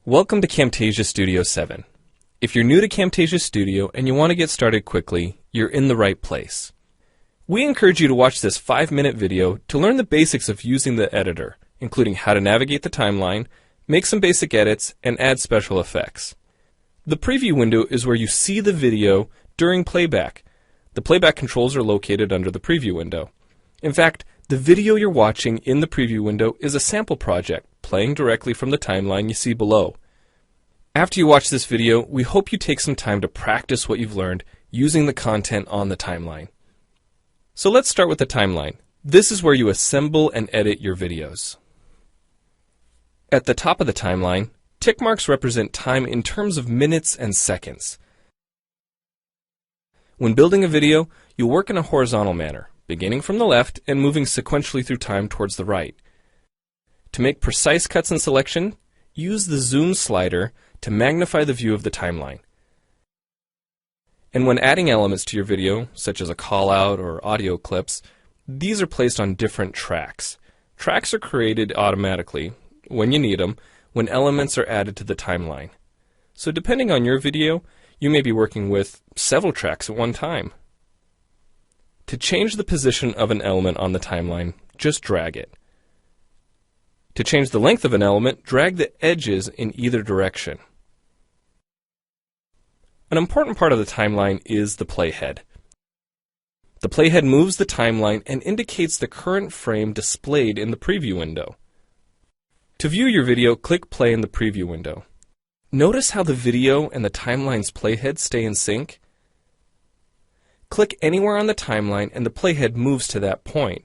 Welcome to Camtasia Studio 7. If you're new to Camtasia Studio and you want to get started quickly, you're in the right place. We encourage you to watch this 5-minute video to learn the basics of using the editor, including how to navigate the timeline, make some basic edits, and add special effects. The preview window is where you see the video during playback. The playback controls are located under the preview window. In fact, the video you're watching in the preview window is a sample project playing directly from the timeline you see below. After you watch this video, we hope you take some time to practice what you've learned using the content on the timeline. So let's start with the timeline. This is where you assemble and edit your videos. At the top of the timeline, tick marks represent time in terms of minutes and seconds. When building a video, you'll work in a horizontal manner, beginning from the left and moving sequentially through time towards the right. To make precise cuts and selection, use the zoom slider to magnify the view of the timeline. And when adding elements to your video, such as a call-out or audio clips, these are placed on different tracks. Tracks are created automatically, when you need them, when elements are added to the timeline. So depending on your video, you may be working with several tracks at one time. To change the position of an element on the timeline, just drag it. To change the length of an element, drag the edges in either direction. An important part of the timeline is the playhead. The playhead moves the timeline and indicates the current frame displayed in the preview window. To view your video, click play in the preview window. Notice how the video and the timeline's playhead stay in sync? Click anywhere on the timeline and the playhead moves to that point.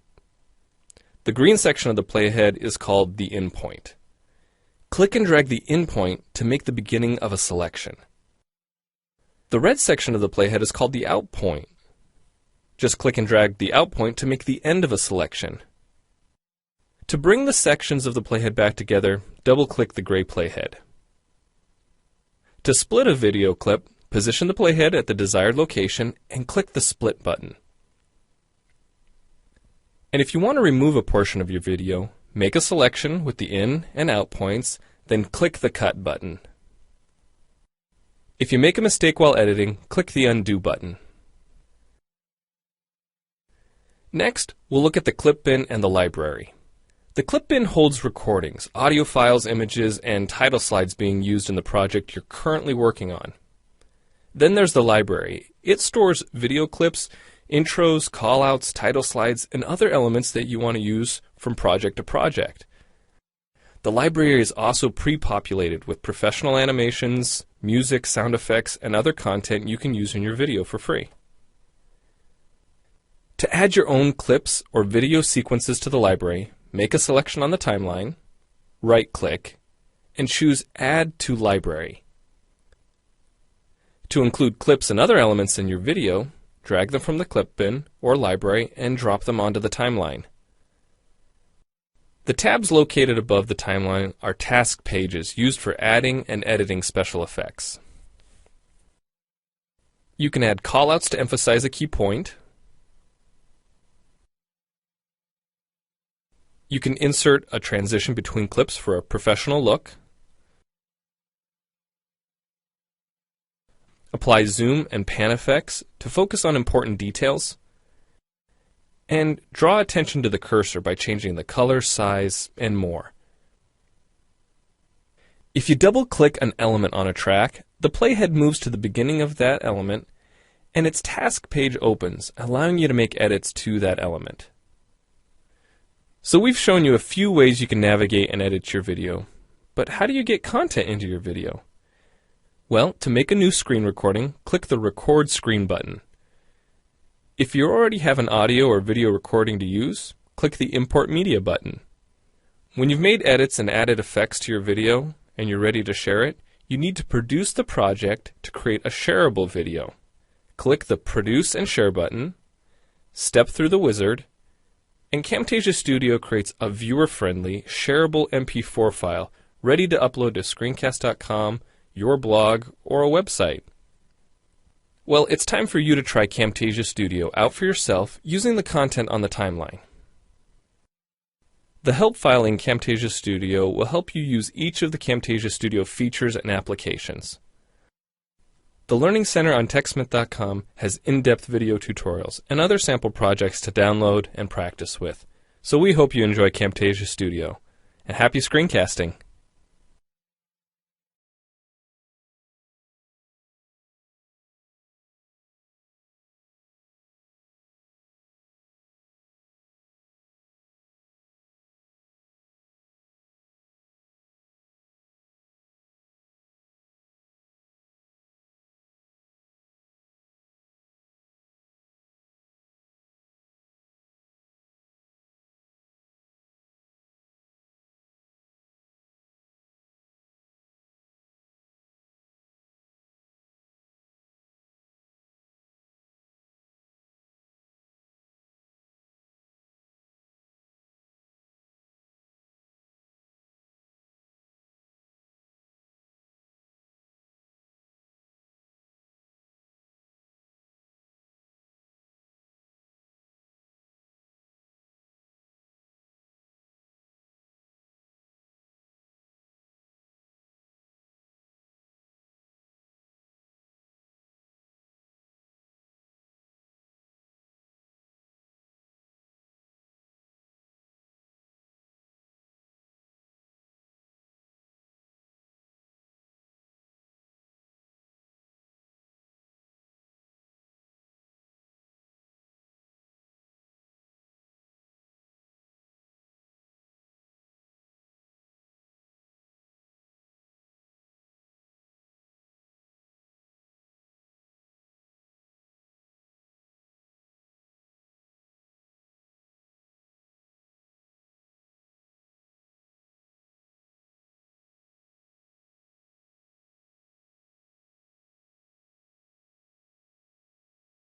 The green section of the playhead is called the in point. Click and drag the in point to make the beginning of a selection. The red section of the playhead is called the out point. Just click and drag the out point to make the end of a selection. To bring the sections of the playhead back together, double-click the gray playhead. To split a video clip, position the playhead at the desired location and click the split button. And if you want to remove a portion of your video, make a selection with the in and out points, then click the cut button. If you make a mistake while editing, click the undo button. Next, we'll look at the clip bin and the library. The clip bin holds recordings, audio files, images, and title slides being used in the project you're currently working on. Then there's the library. It stores video clips, intros, callouts, title slides, and other elements that you want to use from project to project. The library is also pre-populated with professional animations, music, sound effects, and other content you can use in your video for free. To add your own clips or video sequences to the library, make a selection on the timeline, right-click, and choose Add to Library. To include clips and other elements in your video, drag them from the clip bin or library and drop them onto the timeline. The tabs located above the timeline are task pages used for adding and editing special effects. You can add callouts to emphasize a key point. You can insert a transition between clips for a professional look. Apply zoom and pan effects to focus on important details. And draw attention to the cursor by changing the color, size, and more. If you double-click an element on a track, the playhead moves to the beginning of that element, and its task page opens, allowing you to make edits to that element. So we've shown you a few ways you can navigate and edit your video, but how do you get content into your video? Well, to make a new screen recording, click the Record Screen button. If you already have an audio or video recording to use, click the Import Media button. When you've made edits and added effects to your video and you're ready to share it, you need to produce the project to create a shareable video. Click the Produce and Share button, step through the wizard, and Camtasia Studio creates a viewer-friendly, shareable MP4 file ready to upload to screencast.com, your blog, or a website. Well, it's time for you to try Camtasia Studio out for yourself using the content on the timeline. The help file in Camtasia Studio will help you use each of the Camtasia Studio features and applications. The Learning Center on TechSmith.com has in-depth video tutorials and other sample projects to download and practice with. So we hope you enjoy Camtasia Studio. And happy screencasting!